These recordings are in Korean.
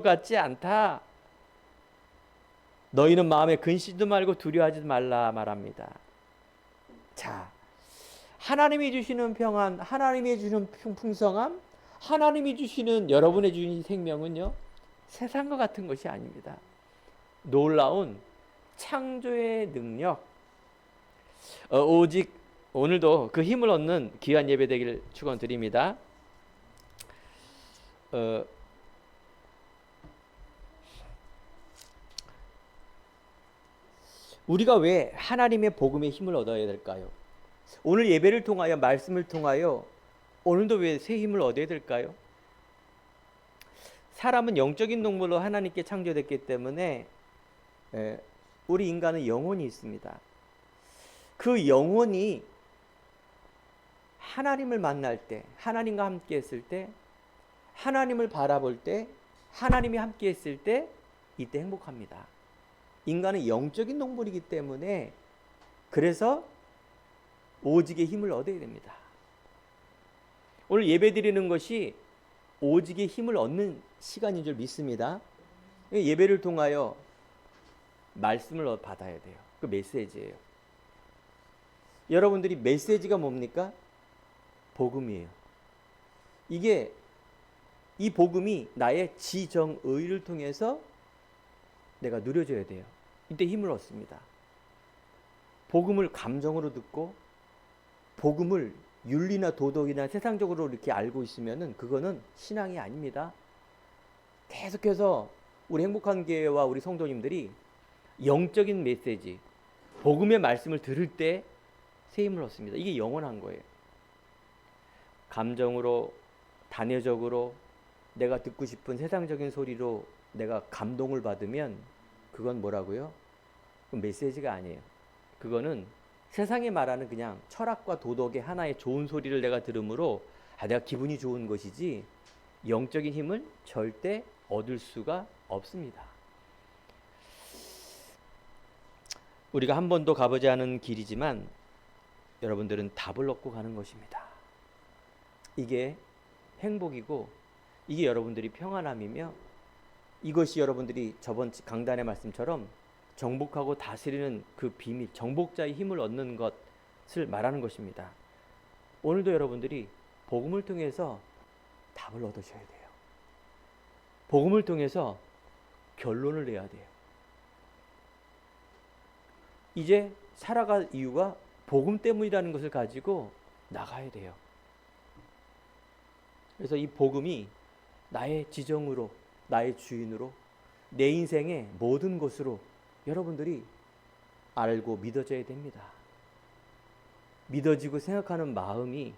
같지 않다. 너희는 마음에 근심도 말고 두려워하지 말라 말합니다. 자, 하나님이 주시는 평안, 하나님이 주시는 풍성함, 하나님이 주시는 여러분의 주신 생명은요, 세상과 같은 것이 아닙니다. 놀라운 창조의 능력, 오직 오늘도 그 힘을 얻는 귀한 예배 되기를 축원드립니다. 우리가 왜 하나님의 복음의 힘을 얻어야 될까요? 오늘 예배를 통하여, 말씀을 통하여 오늘도 왜 새 힘을 얻어야 될까요? 사람은 영적인 동물로 하나님께 창조됐기 때문에 우리 인간은 영혼이 있습니다. 그 영혼이 하나님을 만날 때, 하나님과 함께 했을 때, 하나님을 바라볼 때, 하나님이 함께 했을 때, 이때 행복합니다. 인간은 영적인 동물이기 때문에 그래서 오직의 힘을 얻어야 됩니다. 오늘 예배 드리는 것이 오직의 힘을 얻는 시간인 줄 믿습니다. 예배를 통하여 말씀을 받아야 돼요. 그 메시지예요. 여러분들이 메시지가 뭡니까? 복음이에요. 이 복음이 나의 지정의를 통해서 내가 누려줘야 돼요. 이때 힘을 얻습니다. 복음을 감정으로 듣고 복음을 윤리나 도덕이나 세상적으로 이렇게 알고 있으면은 그거는 신앙이 아닙니다. 계속해서 우리 행복한 교회와 우리 성도님들이 영적인 메시지, 복음의 말씀을 들을 때 새 힘을 얻습니다. 이게 영원한 거예요. 감정으로, 단회적으로 내가 듣고 싶은 세상적인 소리로 내가 감동을 받으면 그건 뭐라고요? 그건 메시지가 아니에요. 그거는 세상이 말하는 그냥 철학과 도덕의 하나의 좋은 소리를 내가 들으므로 내가 기분이 좋은 것이지 영적인 힘을 절대 얻을 수가 없습니다. 우리가 한 번도 가보지 않은 길이지만 여러분들은 답을 얻고 가는 것입니다. 이게 행복이고 이게 여러분들이 평안함이며 이것이 여러분들이 저번 강단의 말씀처럼 정복하고 다스리는 그 비밀, 정복자의 힘을 얻는 것을 말하는 것입니다. 오늘도 여러분들이 복음을 통해서 답을 얻으셔야 돼요. 복음을 통해서 결론을 내야 돼요. 이제 살아갈 이유가 복음 때문이라는 것을 가지고 나가야 돼요. 그래서 이 복음이 나의 지정으로, 나의 주인으로, 내 인생의 모든 것으로 여러분들이 알고 믿어져야 됩니다. 믿어지고 생각하는 마음이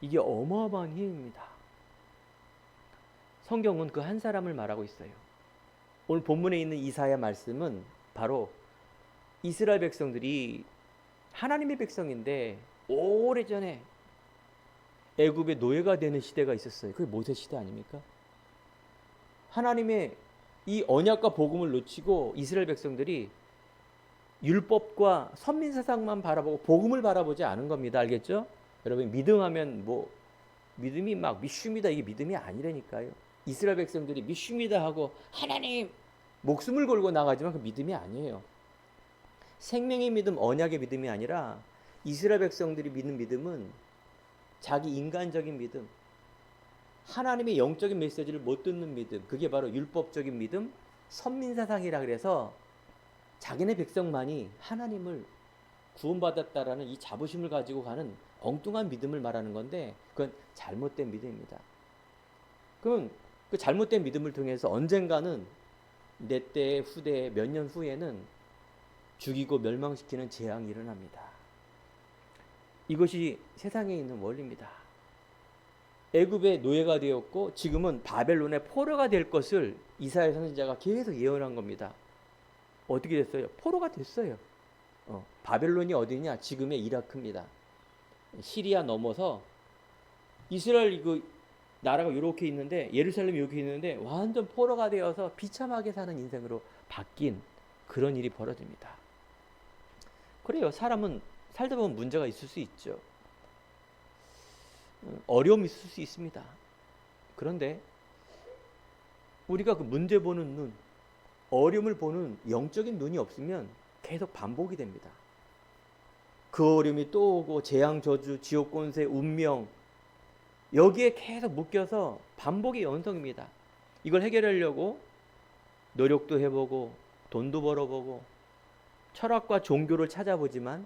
이게 어마어마한 힘입니다. 성경은 그 한 사람을 말하고 있어요. 오늘 본문에 있는 이사야 말씀은 바로 이스라엘 백성들이 하나님의 백성인데 오래전에 애굽의 노예가 되는 시대가 있었어요. 그게 모세 시대 아닙니까? 하나님의 이 언약과 복음을 놓치고 이스라엘 백성들이 율법과 선민사상만 바라보고 복음을 바라보지 않은 겁니다. 알겠죠? 여러분 믿음하면 믿음이 막 믿습니다. 이게 믿음이 아니라니까요. 이스라엘 백성들이 믿습니다 하고 하나님 목숨을 걸고 나가지만 그 믿음이 아니에요. 생명의 믿음, 언약의 믿음이 아니라 이스라엘 백성들이 믿는 믿음은 자기 인간적인 믿음, 하나님의 영적인 메시지를 못 듣는 믿음, 그게 바로 율법적인 믿음, 선민사상이라 그래서 자기네 백성만이 하나님을 구원받았다라는 이 자부심을 가지고 가는 엉뚱한 믿음을 말하는 건데 그건 잘못된 믿음입니다. 그럼 그 잘못된 믿음을 통해서 언젠가는 내 때 후대 몇 년 후에는 죽이고 멸망시키는 재앙이 일어납니다. 이것이 세상에 있는 원리입니다. 애굽의 노예가 되었고 지금은 바벨론의 포로가 될 것을 이사야 선지자가 계속 예언한 겁니다. 어떻게 됐어요? 포로가 됐어요. 바벨론이 어디냐? 지금의 이라크입니다. 시리아 넘어서 이스라엘 나라가 이렇게 있는데 예루살렘이 이렇게 있는데 완전 포로가 되어서 비참하게 사는 인생으로 바뀐 그런 일이 벌어집니다. 그래요. 사람은 살다 보면 문제가 있을 수 있죠. 어려움이 있을 수 있습니다. 그런데 우리가 그 문제 보는 눈, 어려움을 보는 영적인 눈이 없으면 계속 반복이 됩니다. 그 어려움이 또 오고 재앙, 저주, 지옥, 권세, 운명, 여기에 계속 묶여서 반복의 연속입니다. 이걸 해결하려고 노력도 해보고 돈도 벌어보고 철학과 종교를 찾아보지만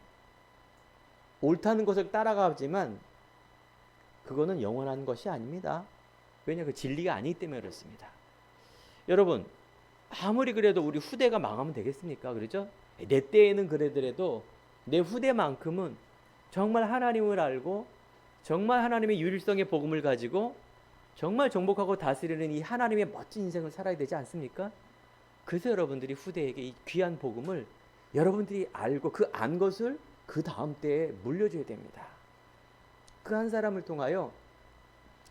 옳다는 것을 따라가지만 그거는 영원한 것이 아닙니다. 왜냐, 그 진리가 아니기 때문에 그렇습니다. 여러분, 아무리 그래도 우리 후대가 망하면 되겠습니까? 그렇죠? 내 때에는 그래더라도 내 후대만큼은 정말 하나님을 알고 정말 하나님의 유일성의 복음을 가지고 정말 정복하고 다스리는 이 하나님의 멋진 인생을 살아야 되지 않습니까? 그래서 여러분들이 후대에게 이 귀한 복음을 여러분들이 알고 그 안 것을 그 다음 때에 물려줘야 됩니다. 그 한 사람을 통하여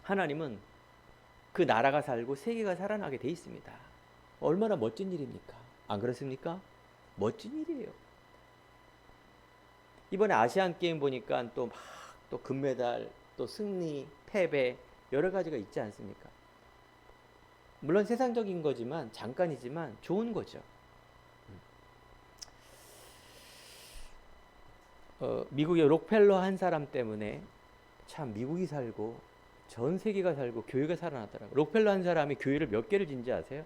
하나님은 그 나라가 살고 세계가 살아나게 돼 있습니다. 얼마나 멋진 일입니까? 안 그렇습니까? 멋진 일이에요. 이번에 아시안 게임 보니까 또 막 또 금메달, 또 승리, 패배 여러 가지가 있지 않습니까? 물론 세상적인 거지만 잠깐이지만 좋은 거죠. 미국의 록펠러 한 사람 때문에 참 미국이 살고 전 세계가 살고 교회가 살아나더라고요. 록펠러 한 사람이 교회를 몇 개를 진지 아세요?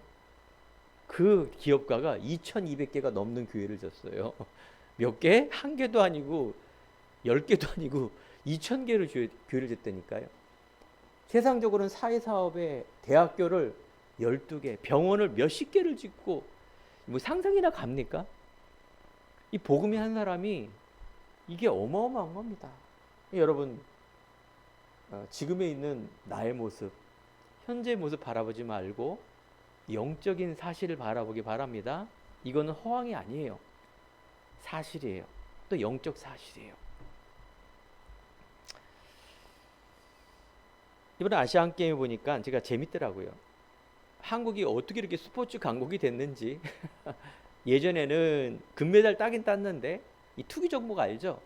그 기업가가 2200개가 넘는 교회를 졌어요. 몇 개? 한 개도 아니고 10개도 아니고 2000개를 교회를 졌다니까요. 세상적으로는 사회사업에 대학교를 12개, 병원을 몇십 개를 짓고 뭐 상상이나 갑니까? 이 복음의 한 사람이 이게 어마어마한 겁니다. 여러분, 지금에 있는 나의 모습, 현재의 모습 바라보지 말고 영적인 사실을 바라보기 바랍니다. 이거는 허황이 아니에요. 사실이에요. 또 영적 사실이에요. 이번에 아시안게임 보니까 제가 재밌더라고요. 한국이 어떻게 이렇게 스포츠 강국이 됐는지. 예전에는 금메달 따긴 땄는데 이 투기 종목 알죠?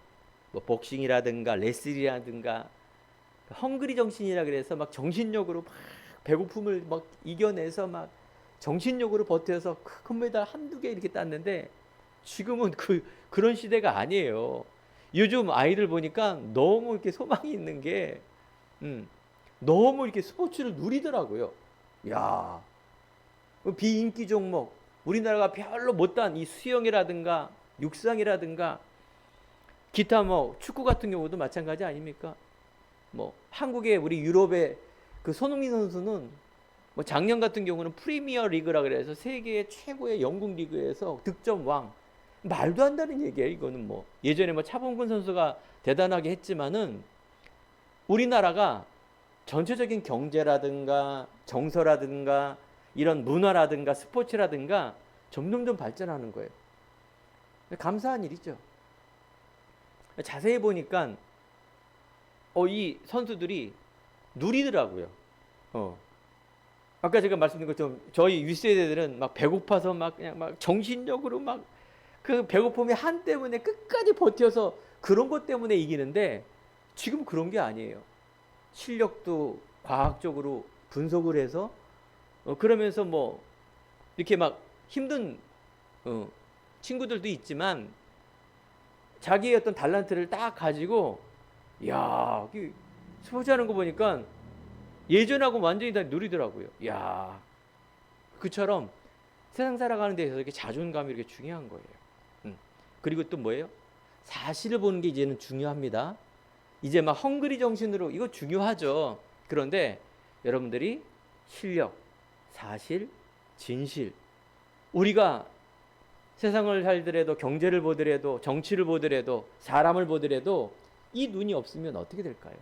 뭐 복싱이라든가 레슬이라든가 헝그리 정신이라 그래서 막 정신력으로 막 배고픔을 막 이겨내서 막 정신력으로 버텨서 금메달 한두 개 이렇게 땄는데 지금은 그런 시대가 아니에요. 요즘 아이들 보니까 너무 이렇게 소망이 있는 게 너무 이렇게 스포츠를 누리더라고요. 야, 비인기 종목, 우리나라가 별로 못한 이 수영이라든가 육상이라든가 기타 뭐 축구 같은 경우도 마찬가지 아닙니까? 뭐 한국의 우리 유럽의 그 손흥민 선수는 뭐 작년 같은 경우는 프리미어 리그라 그래서 세계 최고의 영국 리그에서 득점 왕. 말도 안 되는 얘기예요. 이거는 뭐 예전에 뭐 차범근 선수가 대단하게 했지만은 우리나라가 전체적인 경제라든가 정서라든가 이런 문화라든가 스포츠라든가 점점점 발전하는 거예요. 감사한 일이죠. 자세히 보니까 이 선수들이 누리더라고요. 아까 제가 말씀드린 것처럼 저희 윗세대들은 막 배고파서 막 그냥 막 정신력으로 막 그 배고픔의 한 때문에 끝까지 버텨서 그런 것 때문에 이기는데 지금 그런 게 아니에요. 실력도 과학적으로 분석을 해서 그러면서 뭐 이렇게 막 힘든 친구들도 있지만 자기의 어떤 달란트를 딱 가지고 야, 스포츠 하는 거 보니까 예전하고 완전히 다 누리더라고요. 야, 그처럼 세상 살아가는 데서 이렇게 자존감이 이렇게 중요한 거예요. 그리고 또 뭐예요? 사실을 보는 게 이제는 중요합니다. 이제 막 헝그리 정신으로 이거 중요하죠. 그런데 여러분들이 실력, 사실, 진실, 우리가 세상을 살더라도 경제를 보더라도 정치를 보더라도 사람을 보더라도 이 눈이 없으면 어떻게 될까요?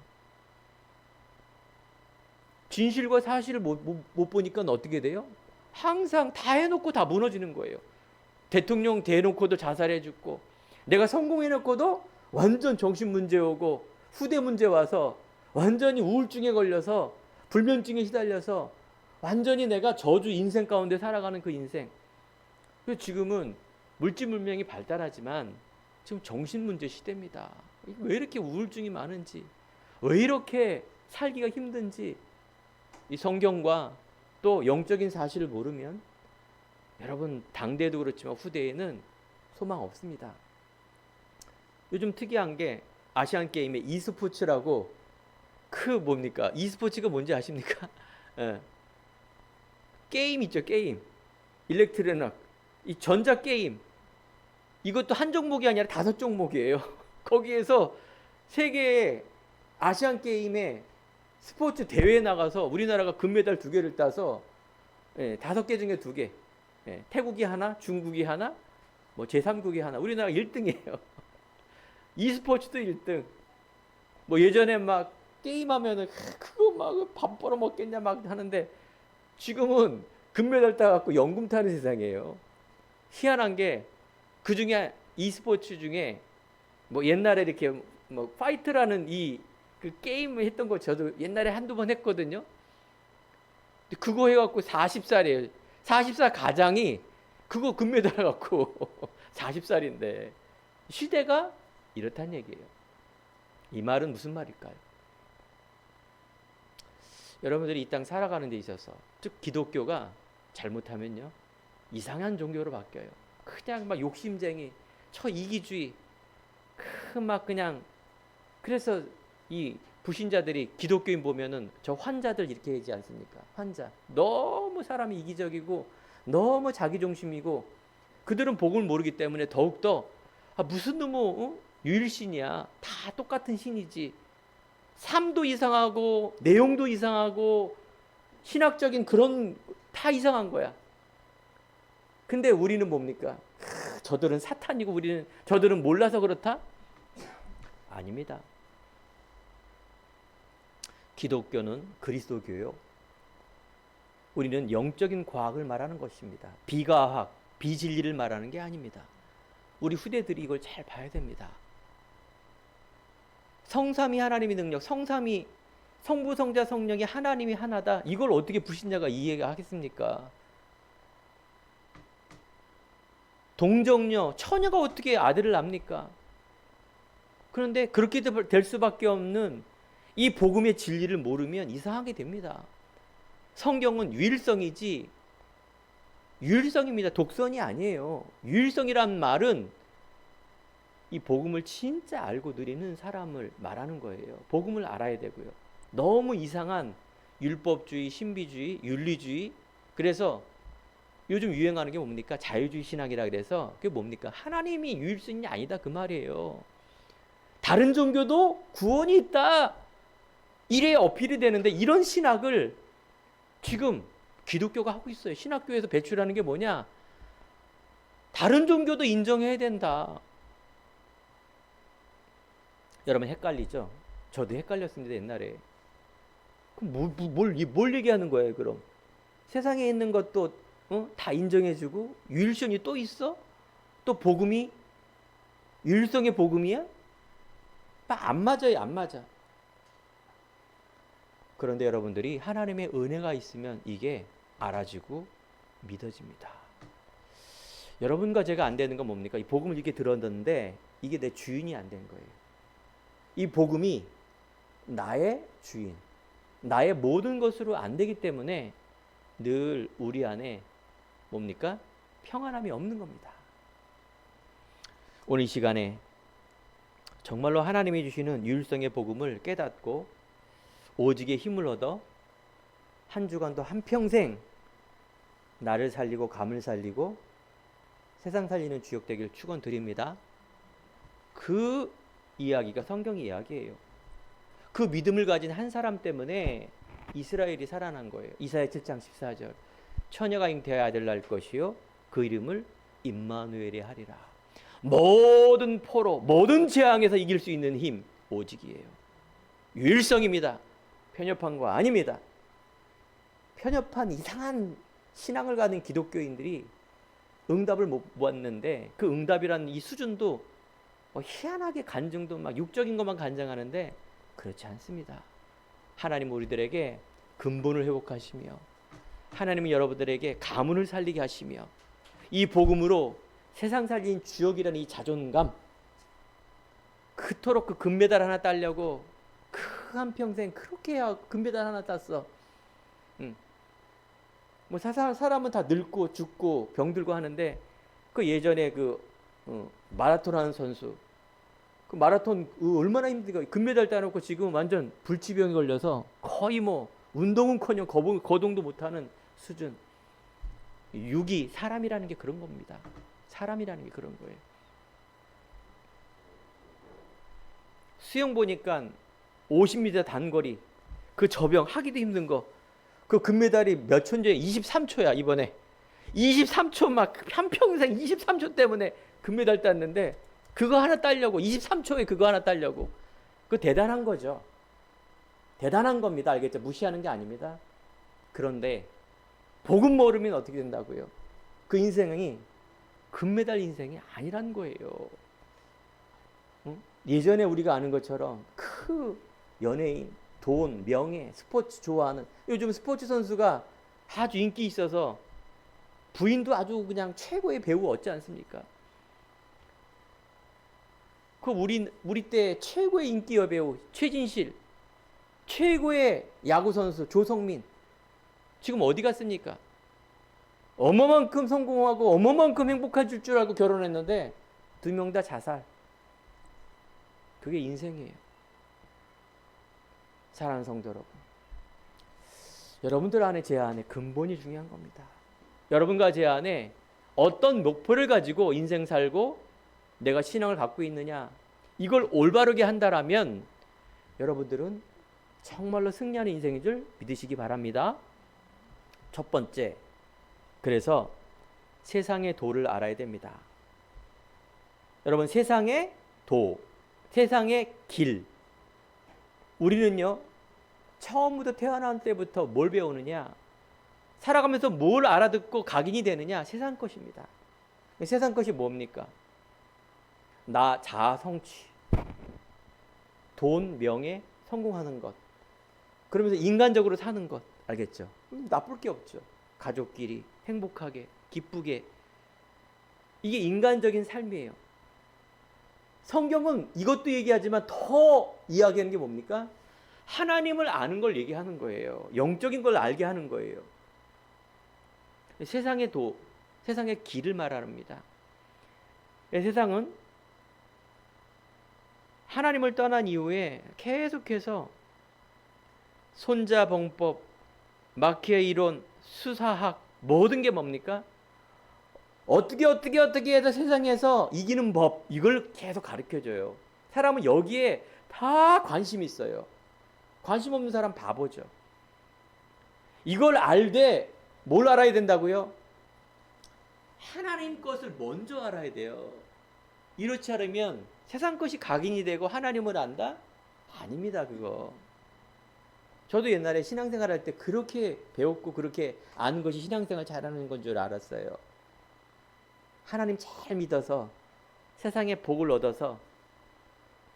진실과 사실을 못 보니까 어떻게 돼요? 항상 다 해놓고 다 무너지는 거예요. 대통령 대놓고도 자살해 죽고 내가 성공해놓고도 완전 정신문제 오고 후대 문제 와서 완전히 우울증에 걸려서 불면증에 시달려서 완전히 내가 저주 인생 가운데 살아가는 그 인생. 지금은 물질문명이 발달하지만 지금 정신문제 시대입니다. 왜 이렇게 우울증이 많은지, 왜 이렇게 살기가 힘든지 이 성경과 또 영적인 사실을 모르면 여러분 당대도 그렇지만 후대에는 소망 없습니다. 요즘 특이한 게 아시안 게임의 e스포츠라고 그 뭡니까? e스포츠가 뭔지 아십니까? 예. 게임 있죠, 게임. 일렉트로닉 이 전자 게임 이것도 한 종목이 아니라 5종목이에요. 거기에서 세계의 아시안 게임에 스포츠 대회에 나가서 우리나라가 금메달 2개를 따서 5개 중에 2개. 태국이 하나, 중국이 하나, 뭐 제3국이 하나. 우리나라가 1등이에요. e스포츠도 1등. 뭐 예전에 막 게임하면은 그거 막 밥 벌어 먹겠냐 막 하는데 지금은 금메달 따갖고 연금 타는 세상이에요. 희한한 게 그 중에 e스포츠 중에 뭐 옛날에 이렇게 뭐 파이트라는 이 그 게임을 했던 거 저도 옛날에 한두 번 했거든요. 근데 그거 해갖고 40살이에요. 40살 가장이 그거 금메달 갖고 40살인데 시대가 이렇단 얘기예요. 이 말은 무슨 말일까요? 여러분들이 이 땅 살아가는 데 있어서 즉 기독교가 잘못하면요 이상한 종교로 바뀌어요. 그냥 막 욕심쟁이, 처이기주의, 막 그냥 그래서 이 불신자들이 기독교인 보면은 저 환자들 이렇게 하지 않습니까? 환자 너무 사람이 이기적이고 너무 자기중심이고 그들은 복음을 모르기 때문에 더욱더 무슨 놈의 유일신이야. 다 똑같은 신이지. 삶도 이상하고 내용도 이상하고 신학적인 그런 다 이상한 거야. 근데 우리는 뭡니까? 저들은 사탄이고 저들은 몰라서 그렇다? 아닙니다. 기독교는 그리스도교요. 우리는 영적인 과학을 말하는 것입니다. 비과학, 비진리를 말하는 게 아닙니다. 우리 후대들이 이걸 잘 봐야 됩니다. 성삼위 하나님의 능력, 성삼위 성부, 성자, 성령이 하나님이 하나다. 이걸 어떻게 불신자가 이해하겠습니까? 동정녀, 처녀가 어떻게 아들을 낳습니까? 그런데 그렇게 될 수밖에 없는 이 복음의 진리를 모르면 이상하게 됩니다. 성경은 유일성이지 유일성입니다. 독선이 아니에요. 유일성이란 말은 이 복음을 진짜 알고 누리는 사람을 말하는 거예요. 복음을 알아야 되고요. 너무 이상한 율법주의, 신비주의, 윤리주의. 그래서 요즘 유행하는 게 뭡니까? 자유주의 신학이라 그래서 그게 뭡니까? 하나님이 유일성이 아니다 그 말이에요. 다른 종교도 구원이 있다. 이래 어필이 되는데 이런 신학을 지금 기독교가 하고 있어요. 신학교에서 배출하는 게 뭐냐? 다른 종교도 인정해야 된다. 여러분 헷갈리죠? 저도 헷갈렸습니다 옛날에. 그럼 뭘 얘기하는 거예요 그럼? 세상에 있는 것도 다 인정해주고 유일성이 또 있어? 또 복음이 유일성의 복음이야? 안 맞아요 안 맞아. 그런데 여러분들이 하나님의 은혜가 있으면 이게 알아지고 믿어집니다. 여러분과 제가 안 되는 건 뭡니까? 이 복음을 이렇게 들었는데 이게 내 주인이 안 된 거예요. 이 복음이 나의 주인, 나의 모든 것으로 안 되기 때문에 늘 우리 안에 뭡니까? 평안함이 없는 겁니다. 오늘 이 시간에 정말로 하나님이 주시는 유일성의 복음을 깨닫고 오직의 힘을 얻어 한 주간도 한평생 나를 살리고 감을 살리고 세상 살리는 주역 되길 축원드립니다. 그 이야기가 성경 이야기예요. 그 믿음을 가진 한 사람 때문에 이스라엘이 살아난 거예요. 이사야 7장 14절 처녀가 잉태하여 아들 낳을 것이요 그 이름을 임마누엘이 하리라. 모든 포로 모든 재앙에서 이길 수 있는 힘 오직이에요. 유일성입니다. 편협한 거 아닙니다. 편협한 이상한 신앙을 가진 기독교인들이 응답을 못 받는데 그 응답이라는 이 수준도 희한하게 간증도 막 육적인 것만 간증하는데 그렇지 않습니다. 하나님 우리들에게 근본을 회복하시며 하나님은 여러분들에게 가문을 살리게 하시며 이 복음으로 세상 살린 주역이라는 이 자존감 그토록 그 금메달 하나 따려고 그 한평생 그렇게 금메달 하나 땄어. 뭐 사람은 다 늙고 죽고 병들고 하는데 그 예전에 마라톤 하는 선수 그 마라톤 얼마나 힘들까 금메달 따놓고 지금 완전 불치병에 걸려서 거의 뭐 운동은커녕 거동도 못하는 수준. 육이 사람이라는 게 그런 겁니다. 사람이라는 게 그런 거예요. 수영 보니까 50m 단거리 그 저병 하기도 힘든 거 그 금메달이 몇 초인지 23초야 이번에 23초 막 한평생 23초 때문에 금메달 땄는데 그거 하나 따려고 23초에 그거 하나 따려고 그거 대단한 거죠. 대단한 겁니다. 알겠죠? 무시하는 게 아닙니다. 그런데 복음 모르면 어떻게 된다고요? 그 인생이 금메달 인생이 아니란 거예요. 응? 예전에 우리가 아는 것처럼 그 연예인, 돈, 명예, 스포츠 좋아하는 요즘 스포츠 선수가 아주 인기 있어서 부인도 아주 그냥 최고의 배우 얻지 않습니까? 그 우리 때 최고의 인기 여배우 최진실, 최고의 야구 선수 조성민 지금 어디 갔습니까? 어머만큼 성공하고 어머만큼 행복해질 줄 알고 결혼했는데 2명 다 자살. 그게 인생이에요. 사랑하는 성도 여러분, 여러분들 안에 제 안에 근본이 중요한 겁니다. 여러분과 제 안에 어떤 목표를 가지고 인생 살고 내가 신앙을 갖고 있느냐 이걸 올바르게 한다라면 여러분들은 정말로 승리하는 인생인 줄 믿으시기 바랍니다. 첫 번째, 그래서 세상의 도를 알아야 됩니다. 여러분, 세상의 도, 세상의 길. 우리는요, 처음부터 태어난 때부터 뭘 배우느냐? 살아가면서 뭘 알아듣고 각인이 되느냐? 세상 것입니다. 세상 것이 뭡니까? 나, 자아, 성취, 돈, 명예, 성공하는 것. 그러면서 인간적으로 사는 것. 알겠죠? 나쁠 게 없죠. 가족끼리 행복하게, 기쁘게. 이게 인간적인 삶이에요. 성경은 이것도 얘기하지만 더 이야기하는 게 뭡니까? 하나님을 아는 걸 얘기하는 거예요. 영적인 걸 알게 하는 거예요. 세상의 도, 세상의 길을 말합니다. 세상은 하나님을 떠난 이후에 계속해서 손자봉법, 마키아의 이론, 수사학 모든 게 뭡니까? 어떻게 해서 세상에서 이기는 법 이걸 계속 가르쳐줘요. 사람은 여기에 다 관심이 있어요. 관심 없는 사람 바보죠. 이걸 알되 뭘 알아야 된다고요? 하나님 것을 먼저 알아야 돼요. 이렇지 않으면 세상 것이 각인이 되고 하나님을 안다? 아닙니다. 그거. 저도 옛날에 신앙생활 할 때 그렇게 배웠고 그렇게 아는 것이 신앙생활 잘하는 건 줄 알았어요. 하나님 잘 믿어서 세상에 복을 얻어서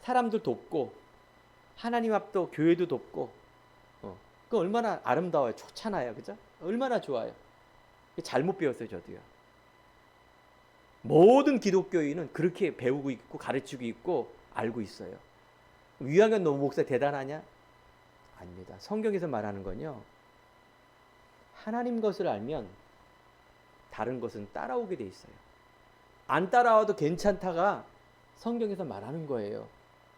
사람들 돕고 하나님 앞도 교회도 돕고 그 얼마나 아름다워요. 좋잖아요. 그죠? 얼마나 좋아요. 잘못 배웠어요. 저도요. 모든 기독교인은 그렇게 배우고 있고 가르치고 있고 알고 있어요. 위안경 노 목사 대단하냐? 아닙니다. 성경에서 말하는 건요. 하나님 것을 알면 다른 것은 따라오게 돼 있어요. 안 따라와도 괜찮다가 성경에서 말하는 거예요.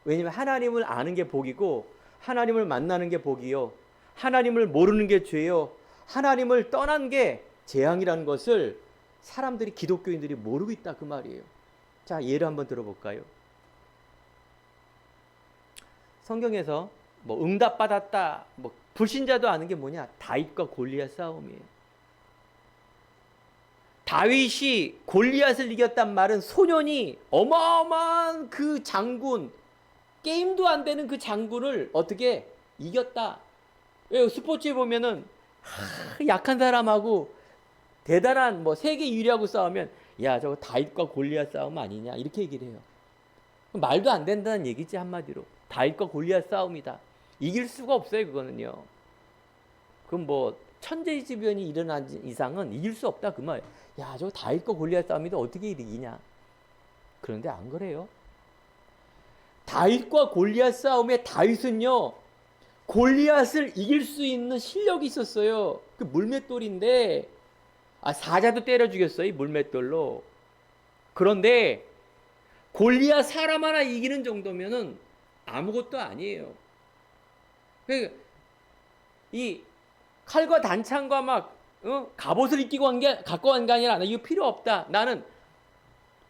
왜냐하면 하나님을 아는 게 복이고 하나님을 만나는 게 복이요. 하나님을 모르는 게 죄요. 하나님을 떠난 게 재앙이라는 것을 사람들이 기독교인들이 모르고 있다 그 말이에요. 자, 예를 한번 들어볼까요? 성경에서 뭐 응답받았다. 뭐 불신자도 아는 게 뭐냐? 다윗과 골리앗 싸움이에요. 다윗이 골리앗을 이겼단 말은 소년이 어마어마한 그 장군, 게임도 안 되는 그 장군을 어떻게 이겼다. 왜 스포츠에 보면은 약한 사람하고 대단한 뭐 세계 유리하고 싸우면 야 저거 다윗과 골리앗 싸움 아니냐 이렇게 얘기를 해요. 말도 안 된다는 얘기지 한마디로. 다윗과 골리앗 싸움이다. 이길 수가 없어요 그거는요. 그럼 뭐 천재지변이 일어난 이상은 이길 수 없다 그 말. 야 저거 다윗과 골리앗 싸움인데 어떻게 이기냐. 그런데 안 그래요. 다윗과 골리앗 싸움에 다윗은요 골리앗을 이길 수 있는 실력이 있었어요. 그 물맷돌인데 사자도 때려 죽였어요. 이 물맷돌로. 그런데 골리앗 사람 하나 이기는 정도면은 아무것도 아니에요. 그러니까 이 칼과 단창과 막 갑옷을 입고 갖고 간 게 아니라 나 이거 필요 없다. 나는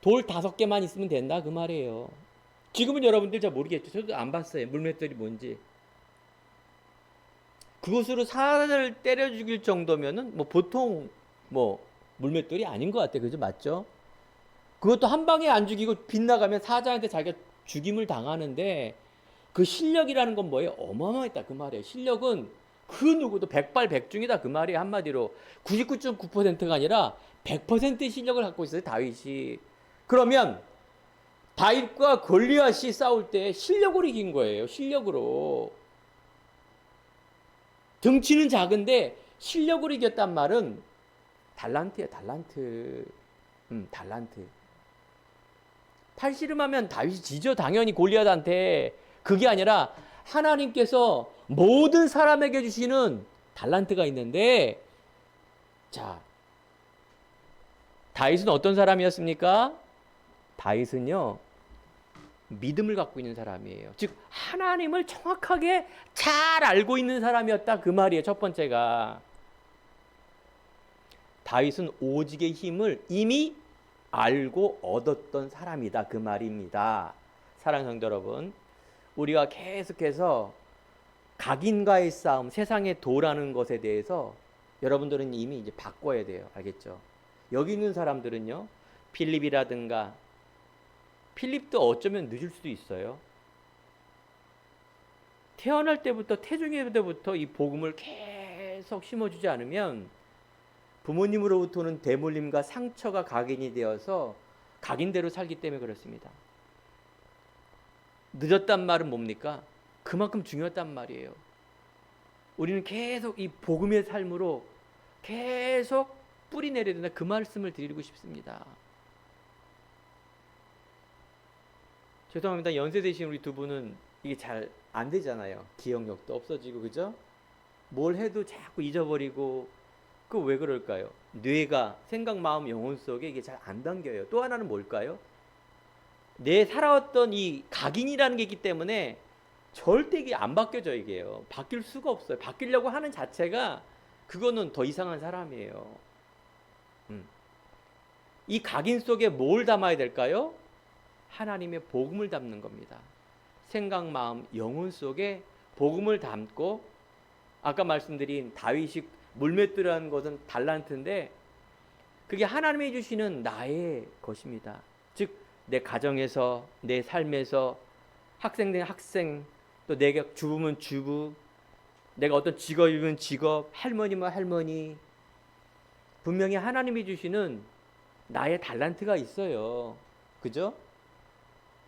돌 5개만 있으면 된다 그 말이에요. 지금은 여러분들 잘 모르겠죠. 저도 안 봤어요. 물맷돌이 뭔지. 그것으로 사람을 때려 죽일 정도면은 뭐 보통 뭐 물맷돌이 아닌 것 같아요. 그죠? 맞죠? 그것도 한 방에 안 죽이고 빗나가면 사자한테 자기가 죽임을 당하는데 그 실력이라는 건 뭐예요? 어마어마했다 그 말이에요. 실력은 그 누구도 백발백중이다 그 말이에요. 한마디로 99.9%가 아니라 100%의 실력을 갖고 있어요. 다윗이. 그러면 다윗과 골리앗이 싸울 때 실력으로 이긴 거예요. 실력으로. 덩치는 작은데 실력으로 이겼단 말은 달란트야 달란트. 달란트. 팔씨름하면 다윗이 지죠. 당연히 골리앗한테. 그게 아니라 하나님께서 모든 사람에게 주시는 달란트가 있는데, 자, 다윗은 어떤 사람이었습니까? 다윗은요, 믿음을 갖고 있는 사람이에요. 즉 하나님을 정확하게 잘 알고 있는 사람이었다 그 말이에요. 첫 번째가 다윗은 오직의 힘을 이미 알고 얻었던 사람이다 그 말입니다. 사랑하는 성도 여러분, 우리가 계속해서 각인과의 싸움, 세상의 도라는 것에 대해서 여러분들은 이미 이제 바꿔야 돼요. 알겠죠? 여기 있는 사람들은요, 필립이라든가, 필립도 어쩌면 늦을 수도 있어요. 태어날 때부터, 태중일 때부터 이 복음을 계속 심어주지 않으면 부모님으로부터는 대물림과 상처가 각인이 되어서 각인대로 살기 때문에 그렇습니다. 늦었단 말은 뭡니까? 그만큼 중요했단 말이에요. 우리는 계속 이 복음의 삶으로 계속 뿌리 내려야 된다. 그 말씀을 드리고 싶습니다. 죄송합니다. 연세 되신 우리 두 분은 이게 잘 안 되잖아요. 기억력도 없어지고, 그죠? 뭘 해도 자꾸 잊어버리고, 그 왜 그럴까요? 뇌가 생각, 마음, 영혼 속에 이게 잘 안 담겨요. 또 하나는 뭘까요? 내 살아왔던 이 각인이라는 게 있기 때문에 절대 이게 안 바뀌어져 이게요. 바뀔 수가 없어요. 바뀌려고 하는 자체가 그거는 더 이상한 사람이에요. 이 각인 속에 뭘 담아야 될까요? 하나님의 복음을 담는 겁니다. 생각, 마음, 영혼 속에 복음을 담고, 아까 말씀드린 다윗이 물맷돌이라는 것은 달란트인데 그게 하나님이 주시는 나의 것입니다. 즉 내 가정에서, 내 삶에서, 학생 된 학생, 또 내가 주부면 주부, 내가 어떤 직업이면 직업, 할머니면 할머니, 분명히 하나님이 주시는 나의 달란트가 있어요. 그죠?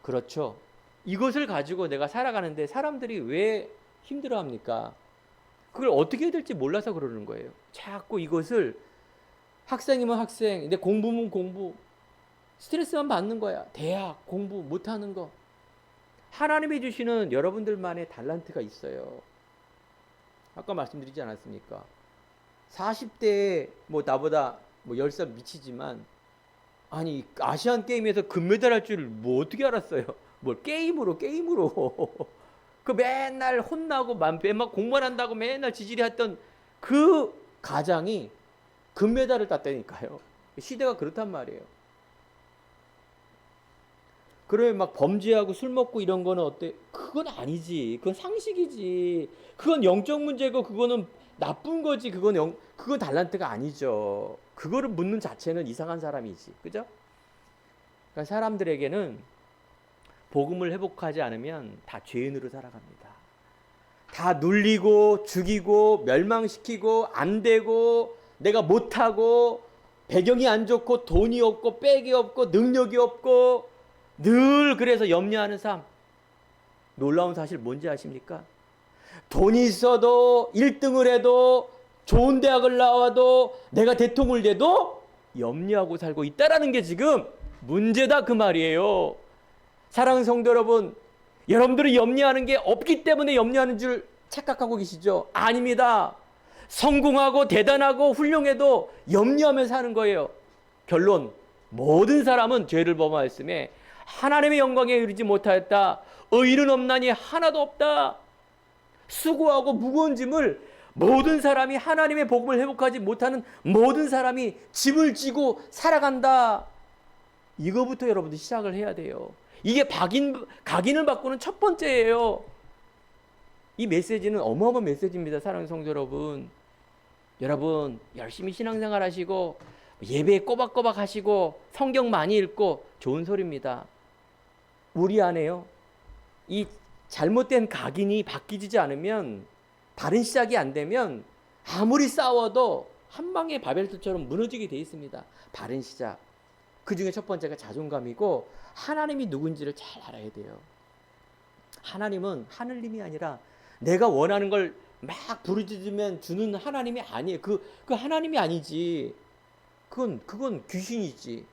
그렇죠. 이것을 가지고 내가 살아가는데 사람들이 왜 힘들어합니까? 그걸 어떻게 해야 될지 몰라서 그러는 거예요. 자꾸 이것을 학생이면 학생, 근데 공부면 공부, 스트레스만 받는 거야. 대학, 공부 못하는 거. 하나님이 주시는 여러분들만의 달란트가 있어요. 아까 말씀드리지 않았습니까? 40대에 뭐 나보다 뭐 10살 미치지만, 아니 아시안 게임에서 금메달 할 줄 뭐 어떻게 알았어요? 뭘 게임으로 그 맨날 혼나고 맨날 공부만 한다고 맨날 지질이 했던 그 가장이 금메달을 땄다니까요. 시대가 그렇단 말이에요. 그러면 막 범죄하고 술 먹고 이런 거는 어때? 그건 아니지. 그건 상식이지. 그건 영적 문제고 그거는 나쁜 거지. 그건 달란트가 아니죠. 그거를 묻는 자체는 이상한 사람이지. 그죠? 그러니까 사람들에게는 복음을 회복하지 않으면 다 죄인으로 살아갑니다. 다 눌리고 죽이고 멸망시키고 안 되고 내가 못하고 배경이 안 좋고 돈이 없고 백이 없고 능력이 없고 늘 그래서 염려하는 삶. 놀라운 사실 뭔지 아십니까? 돈이 있어도 1등을 해도 좋은 대학을 나와도 내가 대통령이 돼도 염려하고 살고 있다라는 게 지금 문제다 그 말이에요. 사랑하는 성도 여러분, 여러분들이 염려하는 게 없기 때문에 염려하는 줄 착각하고 계시죠? 아닙니다. 성공하고 대단하고 훌륭해도 염려하면서 사는 거예요. 결론, 모든 사람은 죄를 범하였음에 하나님의 영광에 이르지 못하였다. 의인은 없나니 하나도 없다. 수고하고 무거운 짐을 모든 사람이 하나님의 복음을 회복하지 못하는 모든 사람이 짐을 지고 살아간다. 이거부터 여러분들 시작을 해야 돼요. 이게 각인을 바꾸는 첫 번째예요. 이 메시지는 어마어마한 메시지입니다. 사랑하는 성도 여러분. 여러분 열심히 신앙생활 하시고 예배에 꼬박꼬박 하시고 성경 많이 읽고 좋은 소리입니다. 우리 안에요, 이 잘못된 각인이 바뀌지 않으면, 바른 시작이 안 되면 아무리 싸워도 한 방에 바벨탑처럼 무너지게 돼 있습니다. 바른 시작. 그 중에 첫 번째가 자존감이고, 하나님이 누군지를 잘 알아야 돼요. 하나님은 하늘님이 아니라 내가 원하는 걸 막 부르짖으면 주는 하나님이 아니에요. 그 하나님이 아니지. 그건 귀신이지.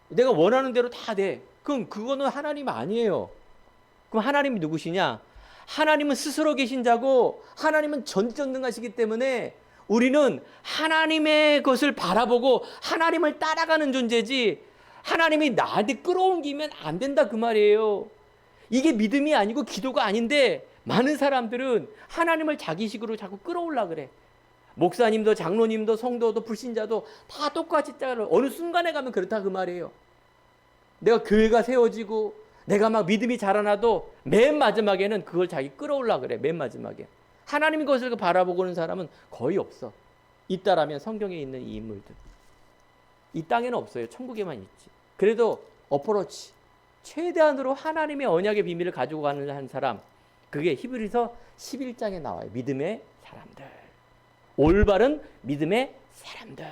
내가 원하는 대로 다 돼. 그거는 하나님 아니에요. 그럼 하나님이 누구시냐? 하나님은 스스로 계신 자고, 하나님은 전지전능하시기 때문에 우리는 하나님의 것을 바라보고 하나님을 따라가는 존재지, 하나님이 나한테 끌어옮기면 안 된다 그 말이에요. 이게 믿음이 아니고 기도가 아닌데, 많은 사람들은 하나님을 자기식으로 자꾸 끌어올라 그래. 목사님도 장로님도 성도도 불신자도 다 똑같이 따라. 어느 순간에 가면 그렇다 그 말이에요. 내가 교회가 세워지고 내가 막 믿음이 자라나도 맨 마지막에는 그걸 자기 끌어올라 그래. 맨 마지막에 하나님 것을 바라보고는 사람은 거의 없어. 있다라면 성경에 있는 이 인물들. 이 땅에는 없어요. 천국에만 있지. 그래도 어프로치, 최대한으로 하나님의 언약의 비밀을 가지고 가는 한 사람, 그게 히브리서 11장에 나와요. 믿음의 사람들, 올바른 믿음의 사람들.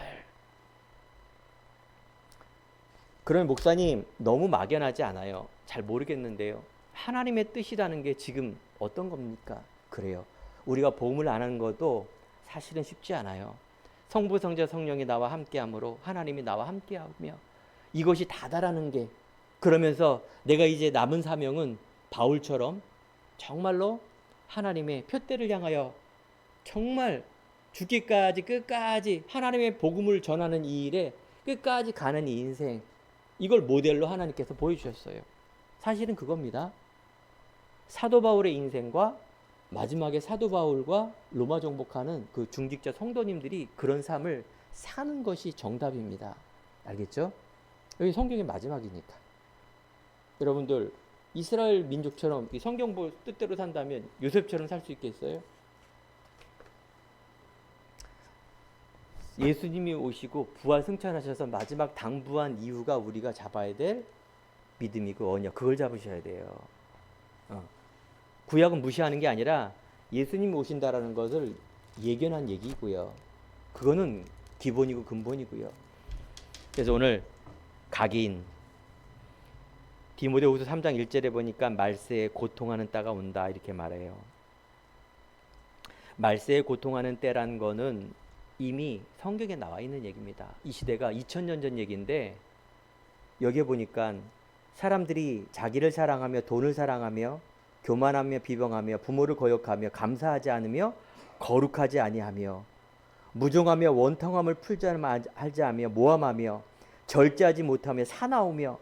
그러면 목사님 너무 막연하지 않아요? 잘 모르겠는데요. 하나님의 뜻이라는 게 지금 어떤 겁니까? 그래요. 우리가 복음을 안 하는 것도 사실은 쉽지 않아요. 성부, 성자, 성령이 나와 함께함으로 하나님이 나와 함께하며 이것이 다다라는 게, 그러면서 내가 이제 남은 사명은 바울처럼 정말로 하나님의 표대를 향하여 정말 죽기까지 끝까지 하나님의 복음을 전하는 이 일에 끝까지 가는 이 인생, 이걸 모델로 하나님께서 보여주셨어요. 사실은 그겁니다. 사도 바울의 인생과 마지막에 사도 바울과 로마 정복하는 그 중직자 성도님들이 그런 삶을 사는 것이 정답입니다. 알겠죠? 여기 성경의 마지막이니까. 여러분들 이스라엘 민족처럼 이 성경 뜻대로 산다면 요셉처럼 살 수 있겠어요? 예수님이 오시고 부활 승천하셔서 마지막 당부한 이유가 우리가 잡아야 될 믿음이고 언약, 그걸 잡으셔야 돼요. 구약은 무시하는 게 아니라 예수님이 오신다라는 것을 예견한 얘기고요. 그거는 기본이고 근본이고요. 그래서 오늘 각인, 디모데후서 3장 1절에 보니까 말세에 고통하는 때가 온다 이렇게 말해요. 말세에 고통하는 때란 거는 이미 성경에 나와 있는 얘기입니다. 이 시대가 2000년 전 얘기인데, 여기에 보니까 사람들이 자기를 사랑하며 돈을 사랑하며 교만하며 비방하며 부모를 거역하며 감사하지 않으며 거룩하지 아니하며 무종하며 원통함을 풀지 하며 모함하며 절제하지 못하며 사나우며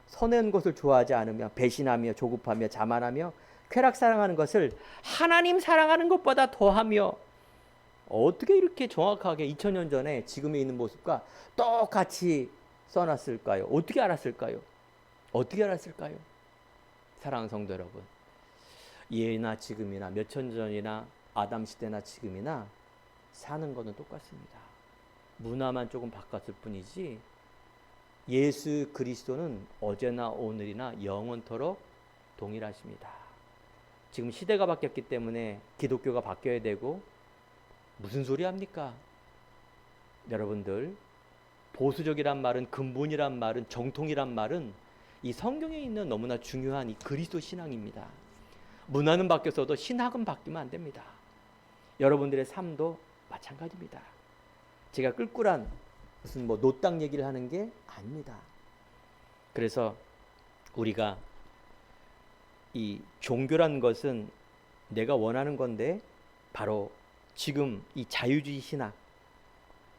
선한 것을 좋아하지 않으며 배신하며 조급하며 자만하며 쾌락 사랑하는 것을 하나님 사랑하는 것보다 더하며. 어떻게 이렇게 정확하게 2000년 전에 지금에 있는 모습과 똑같이 써놨을까요? 어떻게 알았을까요? 어떻게 알았을까요? 사랑하는 성도 여러분, 예나 지금이나 몇천 전이나 아담 시대나 지금이나 사는 것은 똑같습니다. 문화만 조금 바꿨을 뿐이지 예수 그리스도는 어제나 오늘이나 영원토록 동일하십니다. 지금 시대가 바뀌었기 때문에 기독교가 바뀌어야 되고, 무슨 소리 합니까? 여러분들, 보수적이란 말은, 근본이란 말은, 정통이란 말은 이 성경에 있는 너무나 중요한 이 그리스도 신앙입니다. 문화는 바뀌었어도 신학은 바뀌면 안 됩니다. 여러분들의 삶도 마찬가지입니다. 제가 꿀꿀한 무슨 노땅 얘기를 하는 게 아닙니다. 그래서 우리가 이 종교란 것은 내가 원하는 건데 바로 지금 이 자유주의 신학,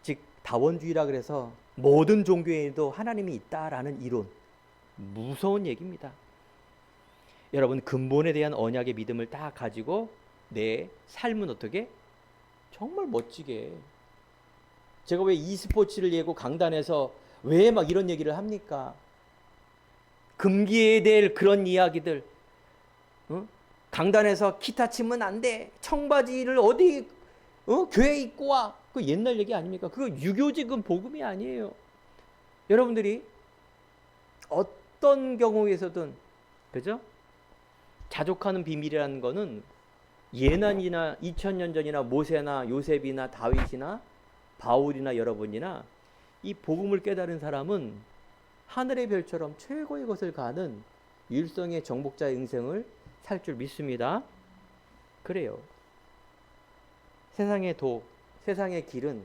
즉 다원주의라 그래서 모든 종교에도 하나님이 있다라는 이론, 무서운 얘기입니다. 여러분, 근본에 대한 언약의 믿음을 딱 가지고 내 삶은 어떻게? 정말 멋지게. 제가 왜 e스포츠를 예고 강단에서 왜 막 이런 얘기를 합니까? 금기해야 될 그런 이야기들, 강단에서 기타 치면 안 돼, 청바지를 어디 교회에 입고 와, 그 옛날 얘기 아닙니까? 그거 유교적인 복음이 아니에요. 여러분들이 어떤 경우에서든, 그죠? 자족하는 비밀이라는 거는 예난이나 2000년 전이나 모세나 요셉이나 다윗이나 바울이나 여러분이나 이 복음을 깨달은 사람은 하늘의 별처럼 최고의 것을 가는 율성의 정복자의 인생을 살 줄 믿습니다. 그래요. 세상의 세상의 길은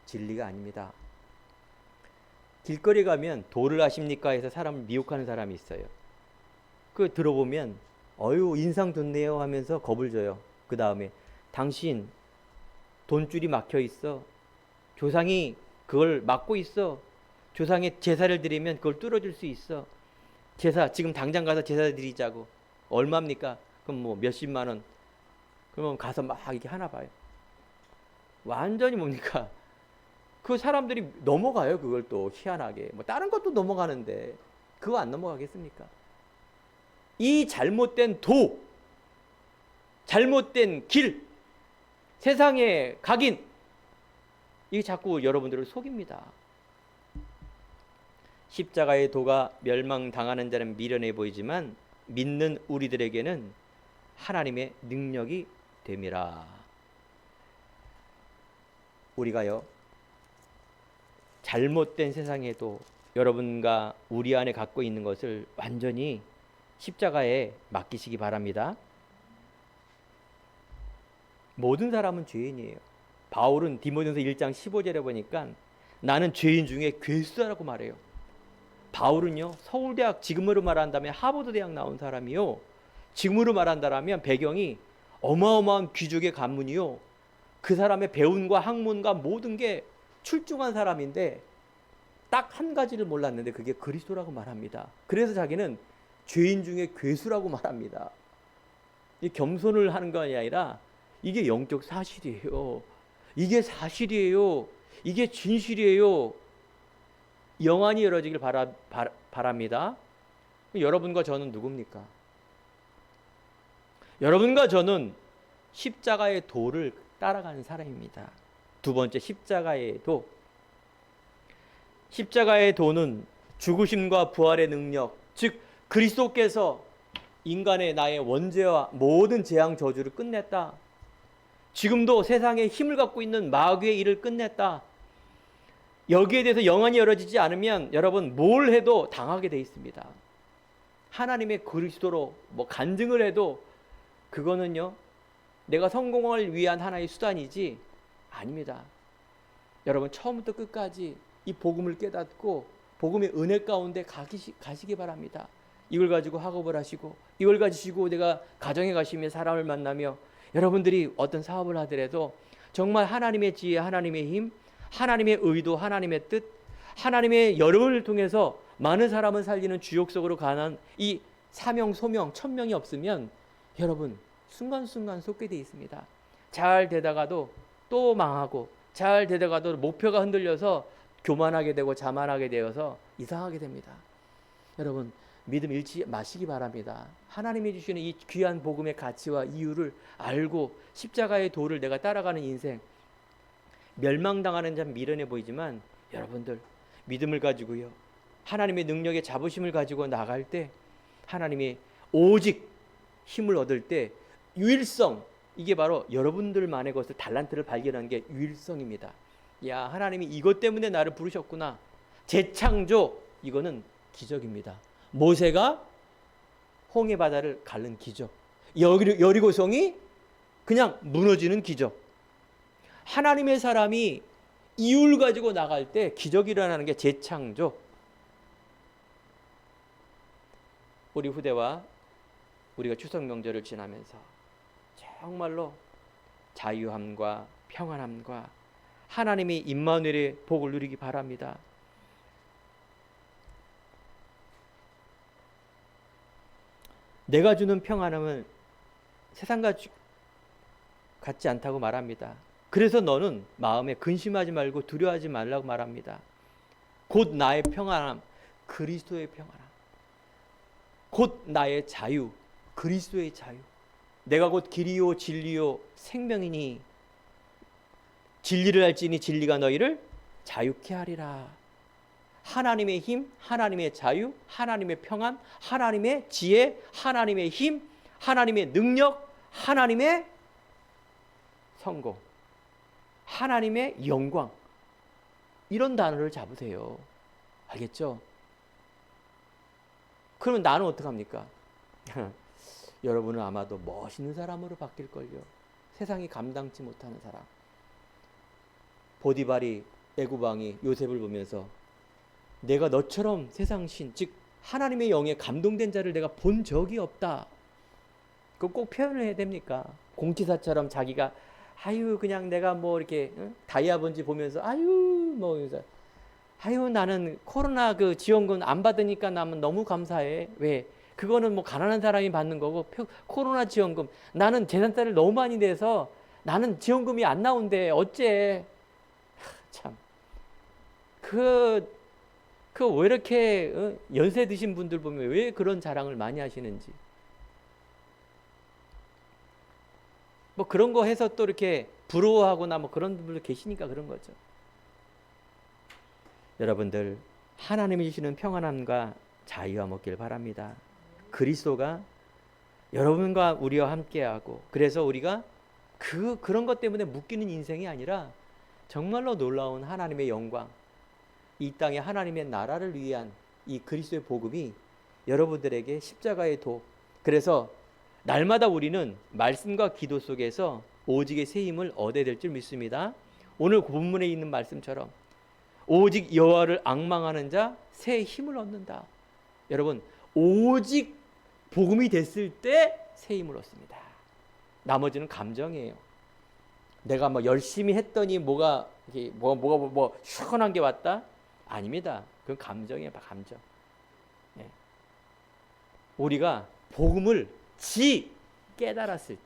진리가 아닙니다. 길거리 가면 도를 아십니까 해서 사람을 미혹하는 사람이 있어요. 그 들어보면 어유 인상 좋네요 하면서 겁을 줘요. 그 다음에 당신 돈줄이 막혀 있어. 조상이 그걸 막고 있어. 조상의 제사를 드리면 그걸 뚫어줄 수 있어. 제사 지금 당장 가서 제사 드리자고. 얼마입니까? 그럼 뭐 몇십만 원. 그러면 가서 막 이렇게 하나 봐요. 완전히 뭡니까? 그 사람들이 넘어가요. 그걸 또 희한하게. 뭐 다른 것도 넘어가는데 그거 안 넘어가겠습니까? 이 잘못된 잘못된 길, 세상의 각인, 이게 자꾸 여러분들을 속입니다. 십자가의 도가 멸망당하는 자는 미련해 보이지만 믿는 우리들에게는 하나님의 능력이 됨이라. 우리가요, 잘못된 세상에도 여러분과 우리 안에 갖고 있는 것을 완전히 십자가에 맡기시기 바랍니다. 모든 사람은 죄인이에요. 바울은 디모데전서 1장 15절에 보니까 나는 죄인 중에 괴수다라고 말해요. 바울은요, 서울대학, 지금으로 말한다면 하버드 대학 나온 사람이요, 지금으로 말한다면 배경이 어마어마한 귀족의 가문이요, 그 사람의 배움과 학문과 모든 게 출중한 사람인데 딱 한 가지를 몰랐는데 그게 그리스도라고 말합니다. 그래서 자기는 죄인 중에 괴수라고 말합니다. 이 겸손을 하는 것이 아니라 이게 영적 사실이에요. 이게 사실이에요. 이게 진실이에요. 영안이 열어지길 바랍니다. 여러분과 저는 누굽니까? 여러분과 저는 십자가의 도를 따라가는 사람입니다. 두 번째, 십자가의 도. 십자가의 도는 죽으심과 부활의 능력, 즉 그리스도께서 인간의 나의 원죄와 모든 재앙 저주를 끝냈다. 지금도 세상에 힘을 갖고 있는 마귀의 일을 끝냈다. 여기에 대해서 영안이 열어지지 않으면 여러분 뭘 해도 당하게 돼 있습니다. 하나님의 그리스도로 뭐 간증을 해도 그거는요, 내가 성공을 위한 하나의 수단이지 아닙니다. 여러분 처음부터 끝까지 이 복음을 깨닫고 복음의 은혜 가운데 가시기 바랍니다. 이걸 가지고 학업을 하시고 이걸 가지시고 내가 가정에 가시며 사람을 만나며 여러분들이 어떤 사업을 하더라도 정말 하나님의 지혜, 하나님의 힘, 하나님의 의도, 하나님의 뜻, 하나님의 여름을 통해서 많은 사람을 살리는 주역 속으로 가는 이 사명, 소명, 천명이 없으면 여러분 순간순간 쏟게 돼 있습니다. 잘 되다가도 또 망하고, 잘 되다가도 목표가 흔들려서 교만하게 되고 자만하게 되어서 이상하게 됩니다. 여러분 믿음 잃지 마시기 바랍니다. 하나님이 주시는 이 귀한 복음의 가치와 이유를 알고 십자가의 도를 내가 따라가는 인생, 멸망당하는 자는 미련해 보이지만 여러분들 믿음을 가지고요, 하나님의 능력의 자부심을 가지고 나갈 때 하나님의 오직 힘을 얻을 때 유일성, 이게 바로 여러분들만의 것을, 달란트를 발견한 게 유일성입니다. 야, 하나님이 이것 때문에 나를 부르셨구나. 재창조, 이거는 기적입니다. 모세가 홍해 바다를 가른 기적, 여리고성이 그냥 무너지는 기적. 하나님의 사람이 이유를 가지고 나갈 때 기적이 일어나는 게 재창조. 우리 후대와 우리가 추석 명절을 지나면서 정말로 자유함과 평안함과 하나님의 임마누엘의 복을 누리기 바랍니다. 내가 주는 평안함은 세상과 같지 않다고 말합니다. 그래서 너는 마음에 근심하지 말고 두려워하지 말라고 말합니다. 곧 나의 평안함, 그리스도의 평안함. 곧 나의 자유, 그리스도의 자유. 내가 곧 길이요 진리요 생명이니 진리를 알지니 진리가 너희를 자유케 하리라. 하나님의 힘, 하나님의 자유, 하나님의 평안, 하나님의 지혜, 하나님의 힘, 하나님의 능력, 하나님의 성공, 하나님의 영광. 이런 단어를 잡으세요. 알겠죠? 그러면 나는 어떡합니까? 여러분은 아마도 멋있는 사람으로 바뀔걸요. 세상이 감당치 못하는 사람. 보디발이 애구방이 요셉을 보면서 내가 너처럼 세상신, 즉 하나님의 영에 감동된 자를 내가 본 적이 없다. 그거 꼭 표현을 해야 됩니까? 공치사처럼 자기가 아유 그냥 내가 뭐 이렇게 다이아번지 보면서 아유 뭐 아유 나는 코로나 그 지원금 안 받으니까 나는 너무 감사해. 왜? 그거는 뭐 가난한 사람이 받는 거고 코로나 지원금 나는 재산세를 너무 많이 내서 나는 지원금이 안 나온대. 어째? 참. 그 왜 이렇게 연세 드신 분들 보면 왜 그런 자랑을 많이 하시는지. 뭐 그런 거 해서 또 이렇게 부러워하거나 뭐 그런 분들 계시니까 그런 거죠. 여러분들 하나님이 주시는 평안함과 자유함 얻길 바랍니다. 그리스도가 여러분과 우리와 함께하고 그래서 우리가 그런 것 때문에 묶이는 인생이 아니라 정말로 놀라운 하나님의 영광, 이 땅에 하나님의 나라를 위한 이 그리스도의 복음이 여러분들에게 십자가의 도. 그래서 날마다 우리는 말씀과 기도 속에서 오직의 새 힘을 얻어야 될 줄 믿습니다. 오늘 본문에 있는 말씀처럼 오직 여호와를 앙망하는 자 새 힘을 얻는다. 여러분 오직 복음이 됐을 때 새 힘을 얻습니다. 나머지는 감정이에요. 내가 뭐 열심히 했더니 뭐가 시원한 게 왔다? 아닙니다. 그건 감정이에요. 감정. 예. 우리가 복음을 깨달았을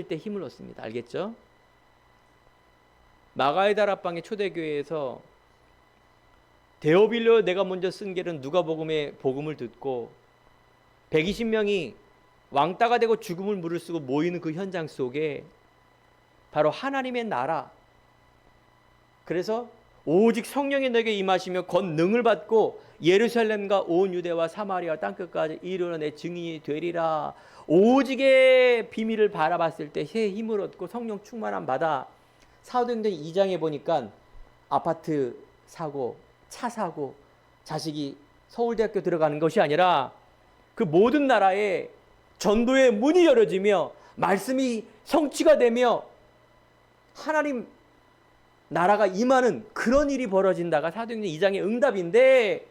때 힘을 얻습니다. 알겠죠? 마가의 다락방의 초대교회에서 데오빌로 내가 먼저 쓴 글은 누가복음의 복음을 듣고 120명이 왕따가 되고 죽음을 무릅쓰고 모이는 그 현장 속에 바로 하나님의 나라, 그래서 오직 성령이 너에게 임하시며 권능을 받고 예루살렘과 온 유대와 사마리아 땅끝까지 이르러 내 증인이 되리라. 오직의 비밀을 바라봤을 때 새 힘을 얻고 성령 충만함 받아. 사도행전 2장에 보니까 아파트 사고, 차 사고, 자식이 서울대학교 들어가는 것이 아니라 그 모든 나라에 전도의 문이 열어지며 말씀이 성취가 되며 하나님 나라가 임하는 그런 일이 벌어진다가 사도행전 2장의 응답인데,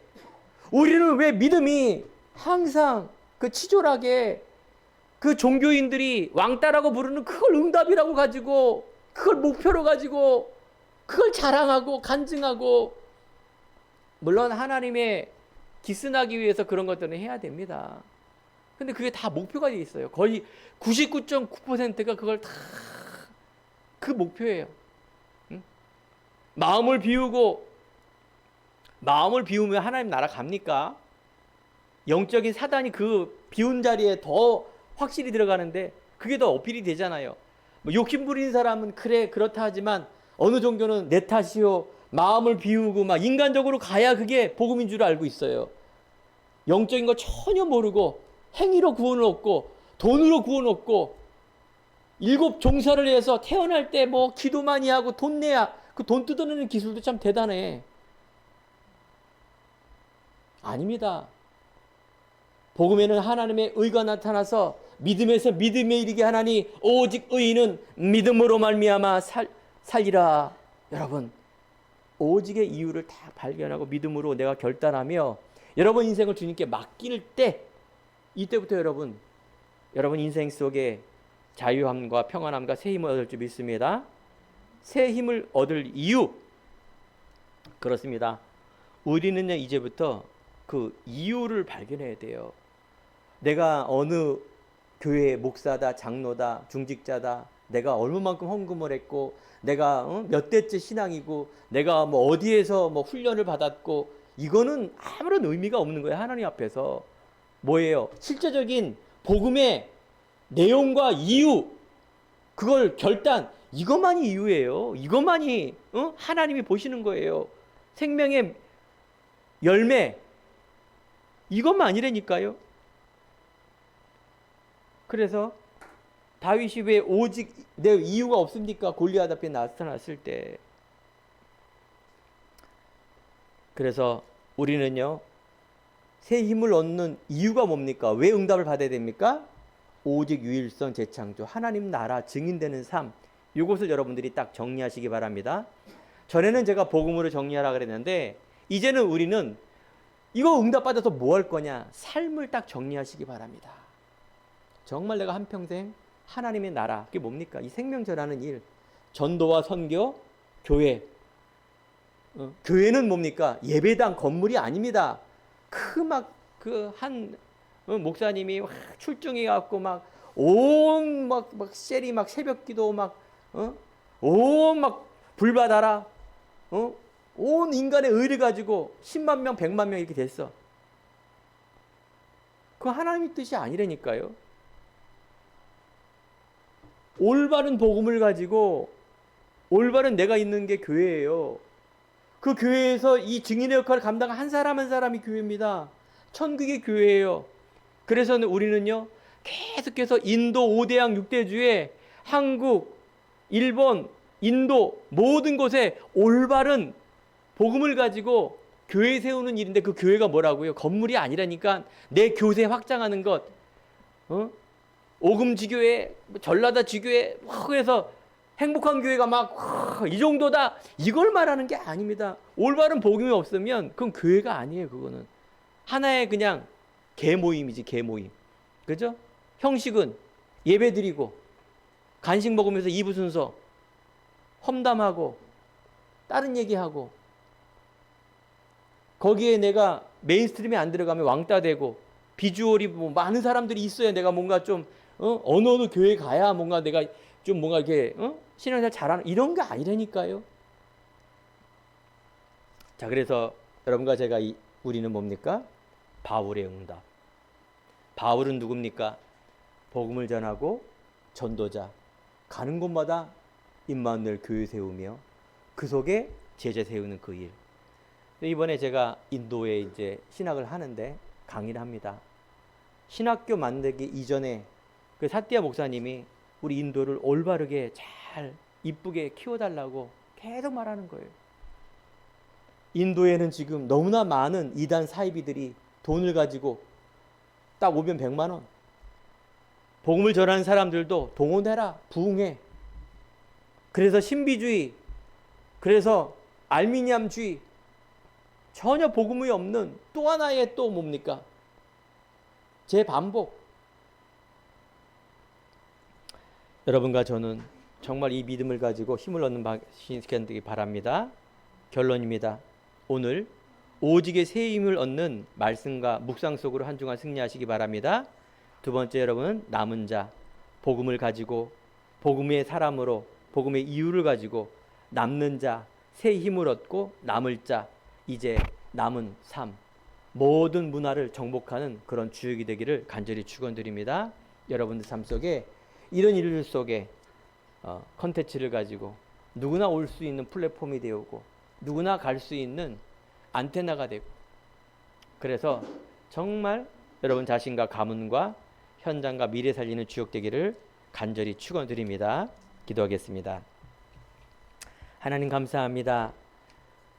우리는 왜 믿음이 항상 그 치졸하게 그 종교인들이 왕따라고 부르는 그걸 응답이라고 가지고 그걸 목표로 가지고 그걸 자랑하고 간증하고, 물론 하나님의 기스나기 위해서 그런 것들은 해야 됩니다. 근데 그게 다 목표가 돼 있어요. 거의 99.9%가 그걸 다 그 목표예요. 응? 마음을 비우면 하나님 나라 갑니까? 영적인 사단이 그 비운 자리에 더 확실히 들어가는데 그게 더 어필이 되잖아요. 뭐 욕심 부리는 사람은 그래 그렇다 하지만 어느 종교는 내 탓이요, 마음을 비우고 막 인간적으로 가야 그게 복음인 줄 알고 있어요. 영적인 거 전혀 모르고 행위로 구원을 얻고 돈으로 구원을 얻고 7 종사를 해서 태어날 때 뭐 기도 많이 하고 돈 내야 그 돈 뜯어내는 기술도 참 대단해. 아닙니다. 복음에는 하나님의 의가 나타나서 믿음에서 믿음에 이르게 하나니 오직 의인은 믿음으로 말미암아 살리라. 여러분 오직의 이유를 다 발견하고 믿음으로 내가 결단하며 여러분 인생을 주님께 맡길 때, 이때부터 여러분 인생 속에 자유함과 평안함과 새 힘을 얻을 줄 믿습니다. 새 힘을 얻을 이유, 그렇습니다. 우리는요 이제부터 그 이유를 발견해야 돼요. 내가 어느 교회의 목사다, 장로다, 중직자다, 내가 얼마만큼 헌금을 했고, 내가 몇 대째 신앙이고, 내가 뭐 어디에서 뭐 훈련을 받았고, 이거는 아무런 의미가 없는 거예요. 하나님 앞에서. 뭐예요? 실제적인 복음의 내용과 이유, 그걸 결단, 이것만이 이유예요. 이것만이 하나님이 보시는 거예요. 생명의 열매, 이것만 아니라니까요. 그래서 다윗이 왜 오직 내 이유가 없습니까? 골리앗 앞에 나타났을 때. 그래서 우리는요 새 힘을 얻는 이유가 뭡니까? 왜 응답을 받아야 됩니까? 오직 유일성 재창조, 하나님 나라 증인되는 삶, 이것을 여러분들이 딱 정리하시기 바랍니다. 전에는 제가 복음으로 정리하라 그랬는데, 이제는 우리는 이거 응답받아서 뭐 할 거냐, 삶을 딱 정리하시기 바랍니다. 정말 내가 한평생 하나님의 나라, 그게 뭡니까? 이 생명 전하는 일, 전도와 선교, 교회. 교회는 뭡니까? 예배당 건물이 아닙니다. 한 목사님이 출중해 갖고 막 셀이 막 새벽기도 온 불 받아라, 온 인간의 의를 가지고 10만 명, 100만 명 이렇게 됐어. 그거 하나님의 뜻이 아니라니까요. 올바른 복음을 가지고 올바른 내가 있는 게 교회예요. 그 교회에서 이 증인의 역할을 감당한 한 사람 한 사람이 교회입니다. 천국의 교회예요. 그래서 우리는요 계속해서 인도 5대양 6대주에 한국, 일본, 인도 모든 곳에 올바른 복음을 가지고 교회 세우는 일인데, 그 교회가 뭐라고요? 건물이 아니라니까. 내 교세 확장하는 것, 오금지교회, 전라도 지교회, 그래서 행복한 교회가 이 정도다, 이걸 말하는 게 아닙니다. 올바른 복음이 없으면 그건 교회가 아니에요. 그거는 하나의 그냥 개모임이지, 개모임. 그죠? 형식은 예배 드리고 간식 먹으면서 2부 순서 험담하고 다른 얘기하고, 거기에 내가 메인스트림에 안 들어가면 왕따 되고, 비주얼이 뭐 많은 사람들이 있어야 내가 뭔가 좀 어느 교회 가야 뭔가 내가 좀 뭔가 이렇게 신앙생활 잘하는, 이런 게 아니라니까요. 자, 그래서 여러분과 제가 우리는 뭡니까? 바울의 응답. 바울은 누굽니까? 복음을 전하고 전도자, 가는 곳마다 임마누엘 교회 세우며 그 속에 제자 세우는 그 일. 이번에 제가 인도에 이제 신학을 하는데 강의를 합니다. 신학교 만들기 이전에 그 사띠아 목사님이 우리 인도를 올바르게 잘 이쁘게 키워달라고 계속 말하는 거예요. 인도에는 지금 너무나 많은 이단 사이비들이 돈을 가지고 딱 오면 100만 원. 복음을 전하는 사람들도 동원해라, 부흥해. 그래서 신비주의, 그래서 알미니암주의, 전혀 복음이 없는 또 하나의 또 뭡니까? 재반복. 여러분과 저는 정말 이 믿음을 가지고 힘을 얻는 시간 되기 바랍니다. 결론입니다. 오늘 오직의 새 힘을 얻는 말씀과 묵상 속으로 한 주간 승리하시기 바랍니다. 두 번째, 여러분, 남은 자, 복음을 가지고 복음의 사람으로 복음의 이유를 가지고 남는 자, 새 힘을 얻고 남을 자, 이제 남은 삶, 모든 문화를 정복하는 그런 주역이 되기를 간절히 축원드립니다. 여러분들 삶 속에 이런 일들 속에 컨텐츠를 가지고 누구나 올 수 있는 플랫폼이 되고 누구나 갈 수 있는 안테나가 되고, 그래서 정말 여러분 자신과 가문과 현장과 미래 살리는 주역 되기를 간절히 축원드립니다. 기도하겠습니다. 하나님 감사합니다.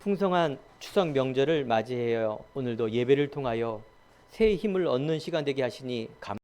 풍성한 추석 명절을 맞이하여 오늘도 예배를 통하여 새 힘을 얻는 시간 되게 하시니